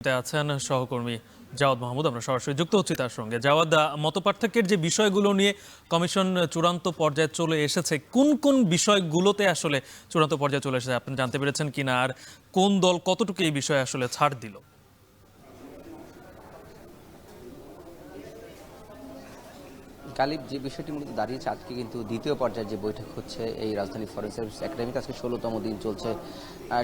আছেন সহকর্মী জাওয়াদ মাহমুদ। আমরা সরাসরি যুক্ত হচ্ছি তার সঙ্গে। জাওয়াদ, মতপার্থক্যের যে বিষয়গুলো নিয়ে কমিশন চূড়ান্ত পর্যায়ে চলে এসেছে, কোন কোন বিষয়গুলোতে আসলে চূড়ান্ত পর্যায়ে চলে এসেছে আপনি জানতে পেরেছেন কিনা, আর কোন দল কতটুকু এই বিষয়ে আসলে ছাড় দিল? গালিব, যে বিষয়টি মূলত দাঁড়িয়েছে আজকে কিন্তু দ্বিতীয় পর্যায়ে যে বৈঠক হচ্ছে এই রাজধানী ফরেন সার্ভিস একাডেমিতে, আজকে 16তম দিন চলছে।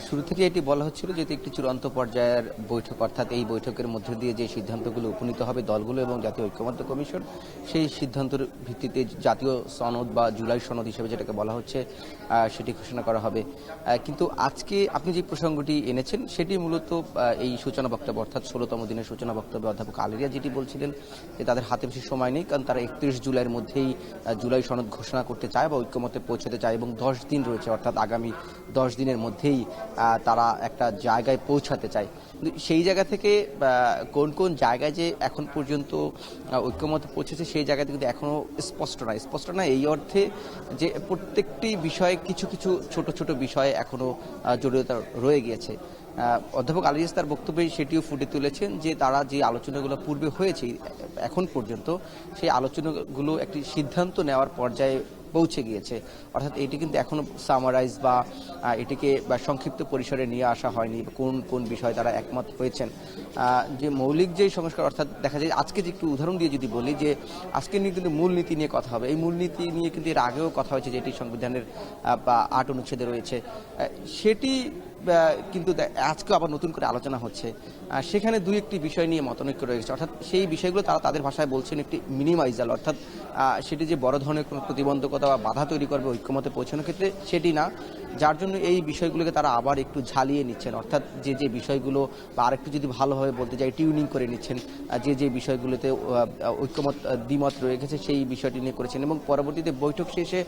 শুরু থেকে এটি বলা হচ্ছিল যে এটি একটি চূড়ান্ত পর্যায়ের বৈঠক, অর্থাৎ এই বৈঠকের মধ্য দিয়ে যে সিদ্ধান্তগুলো উপনীত হবে দলগুলো এবং জাতীয় ঐক্যমত্য কমিশন, সেই সিদ্ধান্তের ভিত্তিতে জাতীয় সনদ বা জুলাই সনদ হিসেবে যেটাকে বলা হচ্ছে সেটি ঘোষণা করা হবে। কিন্তু আজকে আপনি যে প্রসঙ্গটি এনেছেন সেটি মূলত এই সূচনা বক্তব্য, অর্থাৎ 16তম দিনের সূচনা বক্তব্যে অধ্যাপক আলেরিয়া যেটি বলছিলেন যে তাদের হাতে বেশি সময় নেই, কারণ তারা 31 জুলাইয়ের মধ্যেই জুলাই সনদ ঘোষণা করতে চায় বা ঐক্যমতে পৌঁছতে চায় এবং 10 দিন রয়েছে, অর্থাৎ আগামী 10 দিনের মধ্যেই তারা একটা জায়গায় পৌঁছাতে চায়। সেই জায়গা থেকে কোন কোন জায়গায় যে এখন পর্যন্ত ঐক্যমতে পৌঁছেছে সেই জায়গাতে কিন্তু এখনও স্পষ্ট না এই অর্থে যে প্রত্যেকটি বিষয়ে কিছু কিছু ছোট ছোট বিষয়ে এখনও জড়িততা রয়ে গিয়েছে। অধ্যাপক আলী তার বক্তব্যে সেটিও ফুটে তুলেছেন যে তারা যে আলোচনাগুলো পূর্বে হয়েছে এখন পর্যন্ত, সেই আলোচনাগুলো একটি সিদ্ধান্ত নেওয়ার পর্যায়ে পৌঁছে গিয়েছে, অর্থাৎ এটি কিন্তু এখনো সামারাইজ বা এটিকে সংক্ষিপ্ত পরিসরে নিয়ে আসা হয়নি কোন কোন বিষয়ে তারা একমত হয়েছেন। যে মৌলিক যে সংস্কার, অর্থাৎ দেখা যায় আজকে যে একটু উদাহরণ দিয়ে যদি বলি যে আজকে নিয়ে কিন্তু মূলনীতি নিয়ে কথা হবে, এই মূলনীতি নিয়ে কিন্তু এর আগেও কথা হয়েছে যেটি সংবিধানের 8 অনুচ্ছেদে রয়েছে, সেটি কিন্তু আজকে আবার নতুন করে আলোচনা হচ্ছে। সেখানে দুই একটি বিষয় নিয়ে মতানৈক্য রয়েছে, অর্থাৎ সেই বিষয়গুলো তারা তাদের ভাষায় বলছেন একটি মিনিমাইজাল, অর্থাৎ সেটি যে বড় ধরনের কোনো প্রতিবন্ধকতা বা বাধা তৈরি করবে ঐক্যমতে পৌঁছানোর ক্ষেত্রে সেটি না, যার জন্য এই বিষয়গুলোকে তারা আবার একটু ঝালিয়ে নিচ্ছেন, অর্থাৎ যে যে বিষয়গুলো বা আরেকটু যদি ভালোভাবে বলতে চাই টিউনিং করে নিচ্ছেন, যে যে বিষয়গুলোতে ঐক্যমত দ্বিমত রয়ে গেছে সেই বিষয়টি নিয়ে করেছেন এবং পরবর্তীতে বৈঠক শেষে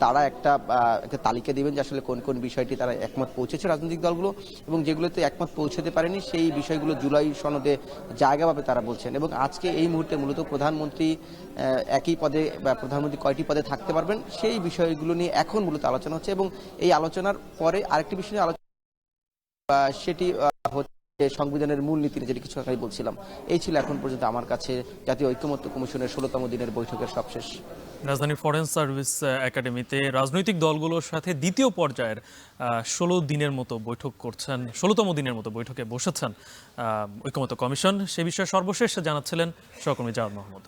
তারা একটা তালিকা দেবেন যে আসলে কোন কোন বিষয়টি তারা একমত পৌঁছেছে রাজনৈতিক দলগুলো এবং যেগুলোতে একমত পৌঁছতে পারেনি সেই বিষয়গুলো জুলাই সনদে জায়গা পাবে তারা বলছেন। এবং আজকে এই মুহূর্তে মূলত প্রধানমন্ত্রী একই পদে বা প্রধানমন্ত্রী কয়টি পদে থাকতে পারবেন সেই বিষয়গুলো নিয়ে এখন মূলত আলোচনা হচ্ছে এবং এই আলোচনার পরে আরেকটি বিষয় নিয়ে আলোচনা সেটি হচ্ছে সংবিধানের মূলনীতি, যেটি কিছু আগে বলছিলাম। এই ছিল এখন পর্যন্ত আমার কাছে জাতীয় ঐক্যমত্য কমিশনের 16তম দিনের বৈঠকের সবশেষ। রাজধানীর ফরেন সার্ভিস একাডেমিতে রাজনৈতিক দলগুলোর সাথে দ্বিতীয় পর্যায়ের 16 দিনের মতো বৈঠক করছেন, 16তম দিনের মতো বৈঠকে বসেছেন ঐক্যমত্য কমিশন। সে বিষয়ে সর্বশেষ জানাচ্ছিলেন সহকর্মী জাওয়াদ মাহমুদ।